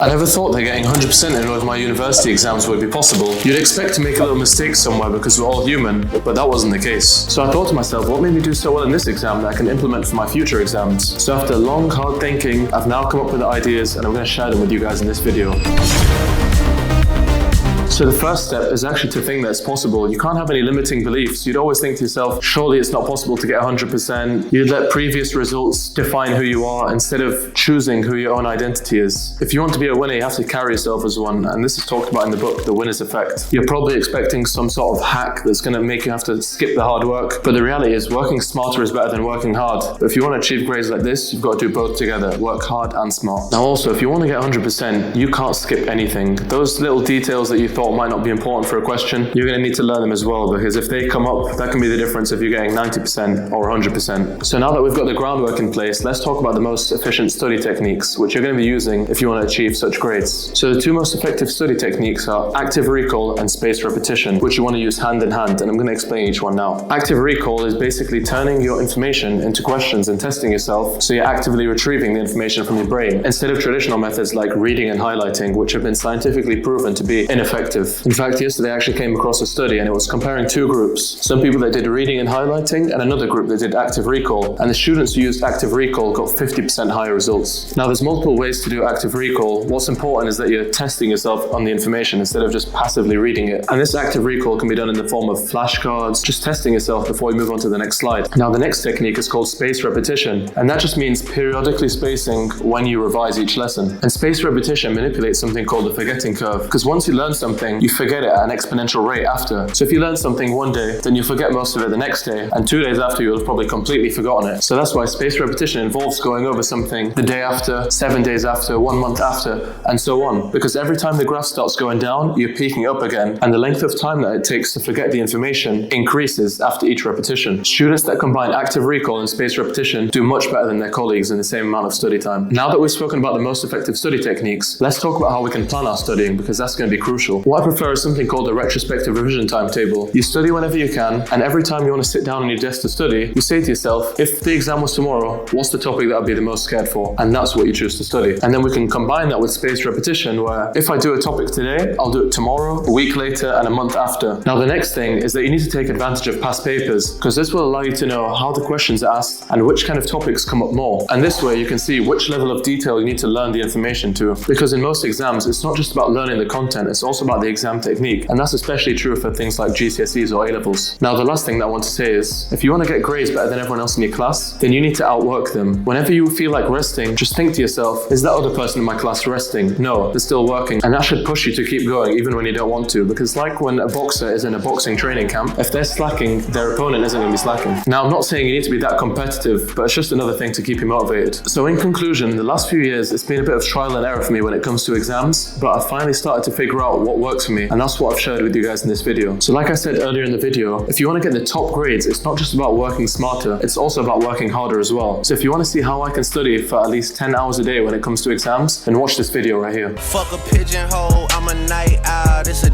I never thought that getting 100% in all of my university exams would be possible. You'd expect to make a little mistake somewhere because we're all human, but that wasn't the case. So I thought to myself, what made me do so well in this exam that I can implement for my future exams? So after long, hard thinking, I've now come up with the ideas and I'm going to share them with you guys in this video. So the first step is actually to think that it's possible. You can't have any limiting beliefs. You'd always think to yourself, surely it's not possible to get 100%. You'd let previous results define who you are instead of choosing who your own identity is. If you want to be a winner, you have to carry yourself as one. And this is talked about in the book, The Winner's Effect. You're probably expecting some sort of hack that's going to make you have to skip the hard work. But the reality is working smarter is better than working hard. But if you want to achieve grades like this, you've got to do both together. Work hard and smart. Now also, if you want to get 100%, you can't skip anything. Those little details that you thought might not be important for a question, you're going to need to learn them as well, because if they come up, that can be the difference if you're getting 90% or 100%. So now that we've got the groundwork in place, let's talk about the most efficient study techniques, which you're going to be using if you want to achieve such grades. So the two most effective study techniques are active recall and spaced repetition, which you want to use hand in hand, and I'm going to explain each one now. Active recall is basically turning your information into questions and testing yourself, so you're actively retrieving the information from your brain, instead of traditional methods like reading and highlighting, which have been scientifically proven to be ineffective. In fact, yesterday I actually came across a study and it was comparing two groups. Some people that did reading and highlighting and another group that did active recall. And the students who used active recall got 50% higher results. Now there's multiple ways to do active recall. What's important is that you're testing yourself on the information instead of just passively reading it. And this active recall can be done in the form of flashcards, just testing yourself before you move on to the next slide. Now the next technique is called spaced repetition. And that just means periodically spacing when you revise each lesson. And spaced repetition manipulates something called the forgetting curve. Because once you learn something, you forget it at an exponential rate after. So if you learn something one day, then you'll forget most of it the next day, and 2 days after you'll have probably completely forgotten it. So that's why spaced repetition involves going over something the day after, 7 days after, 1 month after, and so on. Because every time the graph starts going down, you're peaking up again, and the length of time that it takes to forget the information increases after each repetition. Students that combine active recall and spaced repetition do much better than their colleagues in the same amount of study time. Now that we've spoken about the most effective study techniques, let's talk about how we can plan our studying, because that's going to be crucial. What I prefer is something called a retrospective revision timetable. You study whenever you can, and every time you want to sit down on your desk to study, you say to yourself, if the exam was tomorrow, what's the topic that I'd be the most scared for? And that's what you choose to study. And then we can combine that with spaced repetition, where if I do a topic today, I'll do it tomorrow, a week later, and a month after. Now the next thing is that you need to take advantage of past papers, because this will allow you to know how the questions are asked and which kind of topics come up more. And this way you can see which level of detail you need to learn the information to. Because in most exams, it's not just about learning the content, it's also about the exam technique. And that's especially true for things like GCSEs or A-levels. Now the last thing that I want to say is, if you want to get grades better than everyone else in your class, then you need to outwork them. Whenever you feel like resting, just think to yourself, is that other person in my class resting? No, they're still working. And that should push you to keep going even when you don't want to, because like when a boxer is in a boxing training camp, if they're slacking, their opponent isn't going to be slacking. Now I'm not saying you need to be that competitive, but it's just another thing to keep you motivated. So in conclusion, the last few years it's been a bit of trial and error for me when it comes to exams, but I've finally started to figure out what works for me, and that's what I've shared with you guys in this video. So like I said earlier in the video, if you want to get the top grades, it's not just about working smarter, it's also about working harder as well. So if you want to see how I can study for at least 10 hours a day when it comes to exams, then watch this video right here. Fuck a pigeonhole, I'm a night owl, it's a